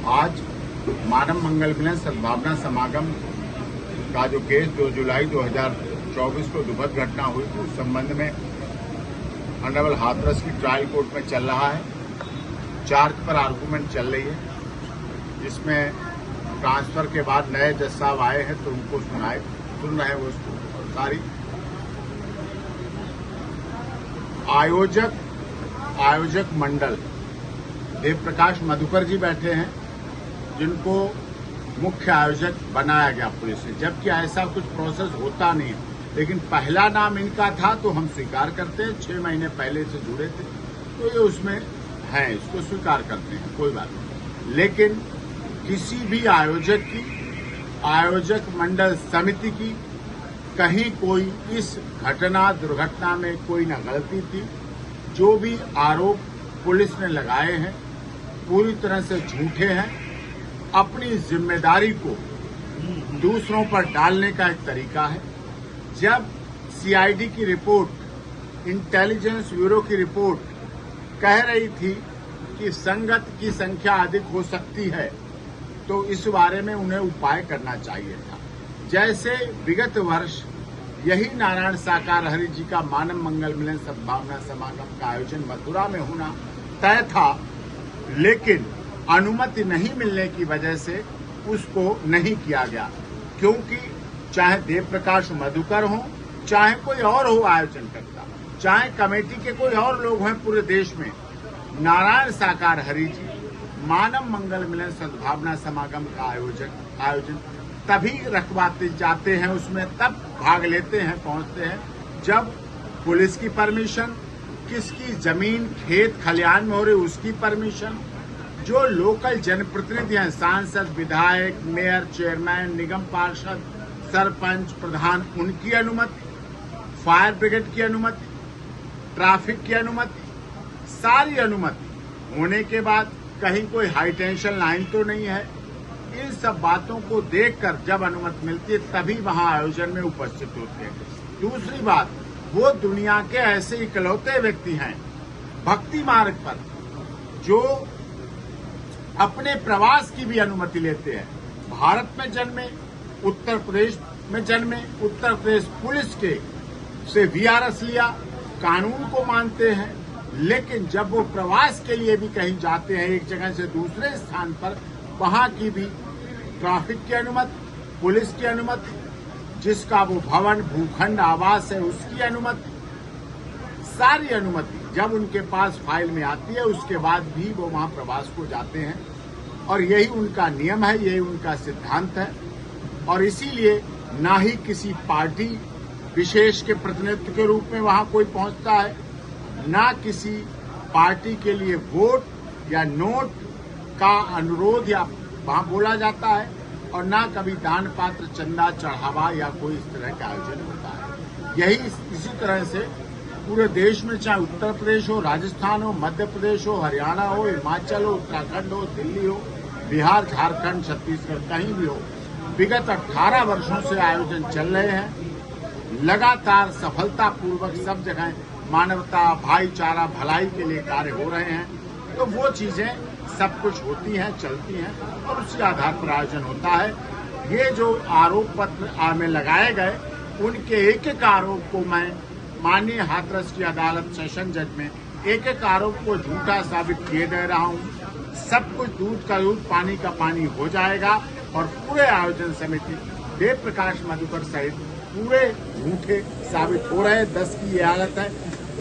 आज मानव मंगल मिलन सद्भावना समागम का जो केस 2 जुलाई 2024 को दुखद घटना हुई थी, उस संबंध में ऑनरेबल हाथरस की ट्रायल कोर्ट में चल रहा है। चार्ज पर आर्गूमेंट चल रही है, जिसमें ट्रांसफर के बाद नए जज साहब आए हैं तो उनको सुन रहे हैं वो उसको सारी आयोजक मंडल देव प्रकाश मधुकर जी बैठे हैं, जिनको मुख्य आयोजक बनाया गया पुलिस से, जबकि ऐसा कुछ प्रोसेस होता नहीं है। लेकिन पहला नाम इनका था तो हम स्वीकार करते हैं, 6 महीने पहले से जुड़े थे तो ये उसमें हैं, इसको स्वीकार करते हैं, कोई बात नहीं। लेकिन किसी भी आयोजक मंडल समिति की कहीं कोई इस दुर्घटना में कोई न गलती थी। जो भी आरोप पुलिस ने लगाए हैं पूरी तरह से झूठे हैं। अपनी जिम्मेदारी को दूसरों पर डालने का एक तरीका है। जब सीआईडी की रिपोर्ट, इंटेलिजेंस ब्यूरो की रिपोर्ट कह रही थी कि संगत की संख्या अधिक हो सकती है, तो इस बारे में उन्हें उपाय करना चाहिए था। जैसे विगत वर्ष यही नारायण साकार हरि जी का मानव मंगल मिलन सद्भावना समागम का आयोजन मथुरा में होना तय था, लेकिन अनुमति नहीं मिलने की वजह से उसको नहीं किया गया, क्योंकि चाहे देव प्रकाश मधुकर हो, चाहे कोई और हो आयोजन करता, चाहे कमेटी के कोई और लोग हैं पूरे देश में, नारायण साकार हरि जी मानव मंगल मिलन सद्भावना समागम का आयोजन तभी रखवाते जाते हैं, उसमें तब भाग लेते हैं, पहुंचते हैं जब पुलिस की परमिशन, किसकी जमीन खेत खलिहान में हो रही उसकी परमिशन, जो लोकल जनप्रतिनिधि हैं, सांसद, विधायक, मेयर, चेयरमैन, निगम पार्षद, सरपंच, प्रधान, उनकी अनुमति, फायर ब्रिगेड की अनुमति, ट्रैफिक की अनुमति, सारी अनुमति होने के बाद कहीं कोई हाई टेंशन लाइन तो नहीं है। इन सब बातों को देखकर जब अनुमति मिलती है तभी वहां आयोजन में उपस्थित होते हैं। दूसरी बात, वो दुनिया के ऐसे इकलौते व्यक्ति हैं भक्ति मार्ग पर जो अपने प्रवास की भी अनुमति लेते हैं। भारत में जन्मे, उत्तर प्रदेश में जन्मे, उत्तर प्रदेश पुलिस के से वीआरएस लिया, कानून को मानते हैं, लेकिन जब वो प्रवास के लिए भी कहीं जाते हैं एक जगह से दूसरे स्थान पर, वहां की भी ट्रैफिक की अनुमति, पुलिस की अनुमति, जिसका वो भवन, भूखंड, आवास है उसकी अनुमति, सारी अनुमति जब उनके पास फाइल में आती है उसके बाद भी वो वहां प्रवास को जाते हैं। और यही उनका नियम है, यही उनका सिद्धांत है। और इसीलिए ना ही किसी पार्टी विशेष के प्रतिनिधित्व के रूप में वहां कोई पहुंचता है, ना किसी पार्टी के लिए वोट या नोट का अनुरोध या वहां बोला जाता है, और ना कभी दान पात्र, चंदा, चढ़ावा या कोई इस तरह का आयोजन होता है। यही इसी तरह से पूरे देश में, चाहे उत्तर प्रदेश हो, राजस्थान हो, मध्य प्रदेश हो, हरियाणा हो, हिमाचल हो, उत्तराखंड हो, दिल्ली हो, बिहार, झारखंड, छत्तीसगढ़, कहीं भी हो, विगत 18 वर्षों से आयोजन चल रहे हैं। लगातार सफलतापूर्वक सब जगह मानवता, भाईचारा, भलाई के लिए कार्य हो रहे हैं। तो वो चीजें सब कुछ होती हैं, चलती हैं, और उसी आधार पर आयोजन होता है। ये जो आरोप पत्र में लगाए गए, उनके एक एक आरोप को मैं माननीय हाथरस की अदालत सेशन जज में एक एक आरोप को झूठा साबित किए दे रहा हूं। सब कुछ दूध का दूध, पानी का पानी हो जाएगा, और पूरे आयोजन समिति देव प्रकाश मधुकर सहित पूरे झूठे साबित हो रहे हैं। 10 की ये हालत है।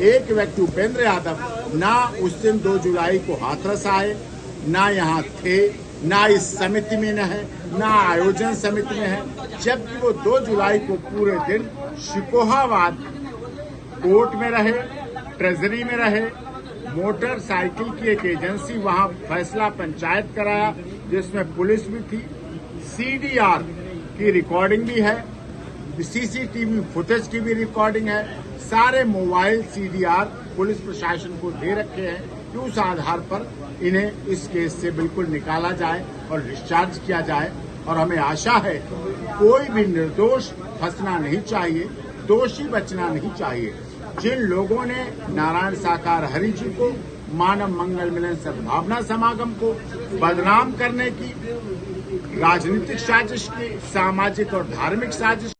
एक व्यक्ति उपेंद्र यादव ना उस दिन 2 जुलाई को हाथरस आए, ना यहाँ थे, ना इस समिति में न है, ना आयोजन समिति में है, जबकि वो 2 जुलाई को पूरे दिन शिकोहाबाद कोर्ट में रहे, ट्रेजरी में रहे, मोटरसाइकिल की एक एजेंसी वहां फैसला पंचायत कराया जिसमें पुलिस भी थी, सीडीआर की रिकॉर्डिंग भी है, सीसीटीवी फुटेज की भी रिकॉर्डिंग है, सारे मोबाइल सीडीआर पुलिस प्रशासन को दे रखे हैं कि उस आधार पर इन्हें इस केस से बिल्कुल निकाला जाए और डिस्चार्ज किया जाए। और हमें आशा है कोई भी निर्दोष फंसना नहीं चाहिए, दोषी बचना नहीं चाहिए। जिन लोगों ने नारायण साकार हरि जी को मानव मंगल मिलन सद्भावना समागम को बदनाम करने की राजनीतिक साजिश की, सामाजिक और धार्मिक साजिश